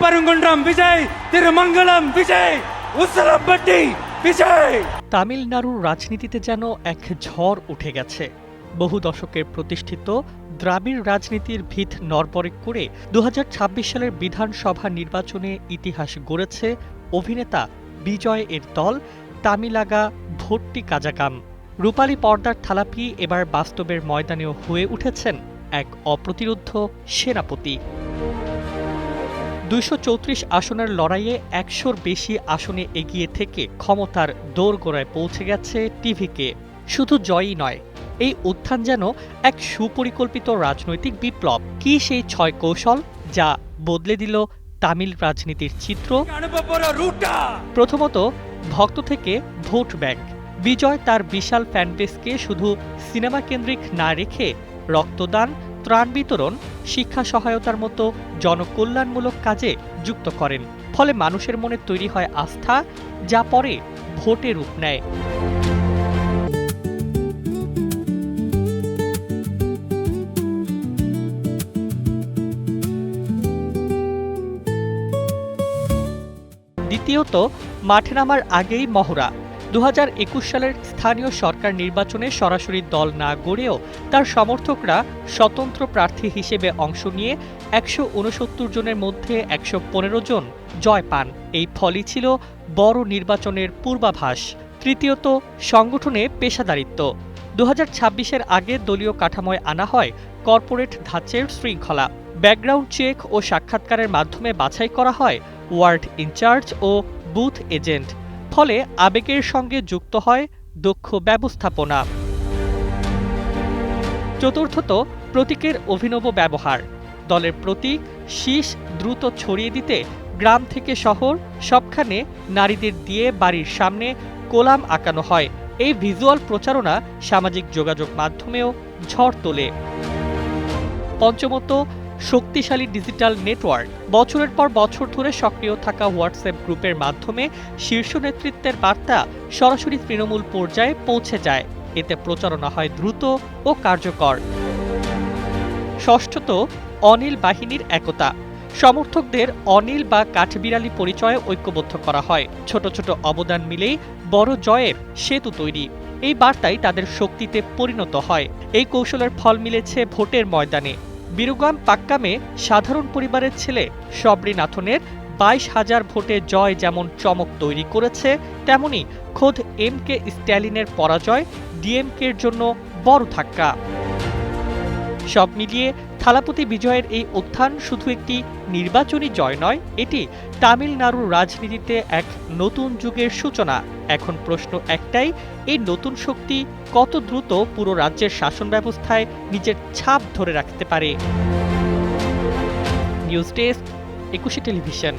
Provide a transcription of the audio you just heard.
திருப்பரங்குன்றம் விஜய், திருமঙ্গலம் বিজয়, উসলামপট্টি বিজয়। তামিলনাড়ুর রাজনীতিতে যেন এক ঝড় উঠে গেছে। বহু দশকের প্রতিষ্ঠিত দ্রাবিড় রাজনীতির ভিত নড়বড়ে করে 2026 সালের বিধানসভা নির্বাচনে ইতিহাস গড়েছে অভিনেতা বিজয় এর দল তামিলাগা ভোট্টি কাজাগাম। রূপালী পর্দার থালাপি এবার বাস্তবের ময়দানেও হয়ে উঠেছেন এক অপ্রতিরোধ্য সেনাপতি। 234 আসনের লড়াইয়ে 100-র বেশি আসনে এগিয়ে থেকে ক্ষমতার দোরগোড়ায় পৌঁছে গেছে টিভিকে। শুধু জয়ই নয়, এই উত্থান যেন এক সুপরিকল্পিত রাজনৈতিক বিপ্লব। কি সেই 6 কৌশল যা বদলে দিল তামিল রাজনীতির চিত্র? প্রথমত, ভক্ত থেকে ভোট ব্যাংক। বিজয় তার বিশাল ফ্যানবেসকে শুধু সিনেমা কেন্দ্রিক না রেখে রক্তদান, ত্রাণ বিতরণ, শিক্ষা সহায়তার মতো জনকল্যাণমূলক কাজে যুক্ত করেন। ফলে মানুষের মনে তৈরি হয় আস্থা, যা পরে ভোটে রূপ নেয়। দ্বিতীয়ত, মাঠে নামার আগেই মহড়া। 2021 সালের স্থানীয় সরকার নির্বাচনে সরাসরি দল না গড়েও তার সমর্থকরা স্বতন্ত্র প্রার্থী হিসেবে অংশ নিয়ে 169 জনের মধ্যে 115 জন জয় পান। এই ফলই ছিল বড় নির্বাচনের পূর্বাভাস। তৃতীয়ত, সংগঠনে পেশাদারিত্ব। 2026-এর আগে দলীয় কাঠামোয় আনা হয় কর্পোরেট ধাঁচের শৃঙ্খলা। ব্যাকগ্রাউন্ড চেক ও সাক্ষাৎকারের মাধ্যমে বাছাই করা হয় ওয়ার্ড ইনচার্জ ও বুথ এজেন্ট। ফলে আবেগের সঙ্গে যুক্ত হয় দক্ষ ব্যবস্থাপনা। চতুর্থত, প্রতীকের অভিনব ব্যবহার। দলের প্রতীক শীষ দ্রুত ছড়িয়ে দিতে গ্রাম থেকে শহর সবখানে নারীদের দিয়ে বাড়ির সামনে কোলাম আঁকানো হয়। এই ভিজুয়াল প্রচারণা সামাজিক যোগাযোগ মাধ্যমেও ঝড় তোলে। পঞ্চমত, শক্তিশালী ডিজিটাল নেটওয়ার্ক। বছরের পর বছর ধরে সক্রিয় থাকা হোয়াটসঅ্যাপ গ্রুপের মাধ্যমে শীর্ষ নেতৃত্বের বার্তা সরাসরি তৃণমূল পর্যায়ে পৌঁছে যায়। এতে প্রচারণা হয় দ্রুত ও কার্যকর। ষষ্ঠত, অনিল বাহিনীর একতা। সমর্থকদের অনিল বা কাঠবিড়ালি পরিচয়ে ঐক্যবদ্ধ করা হয়। ছোট ছোট অবদান মিলেই বড় জয়ের সেতু তৈরি। এই বার্তাই তাদের শক্তিতে পরিণত হয়। এই কৌশলের ফল মিলেছে ভোটের ময়দানে। বিরুগাম পাক্কামে সাধারণ পরিবারের ছেলে শবরীনাথনের 22,000 ভোটে জয় যেমন চমক তৈরি করেছে, তেমনি খোদ এম.কে. স্ট্যালিনের পরাজয় ডিএমকের জন্য বড় ধাক্কা। সব মিলিয়ে থালাপতি বিজয়ের এই উত্থান শুধু একটি নির্বাচনী জয় নয়, এটি তামিলনাড়ুর রাজনীতিতে এক নতুন যুগের সূচনা। এখন প্রশ্ন একটাই, এই নতুন শক্তি কত দ্রুত পুরো রাজ্যের শাসন ব্যবস্থায় নিজের ছাপ ধরে রাখতে পারে। News desk, 21 television.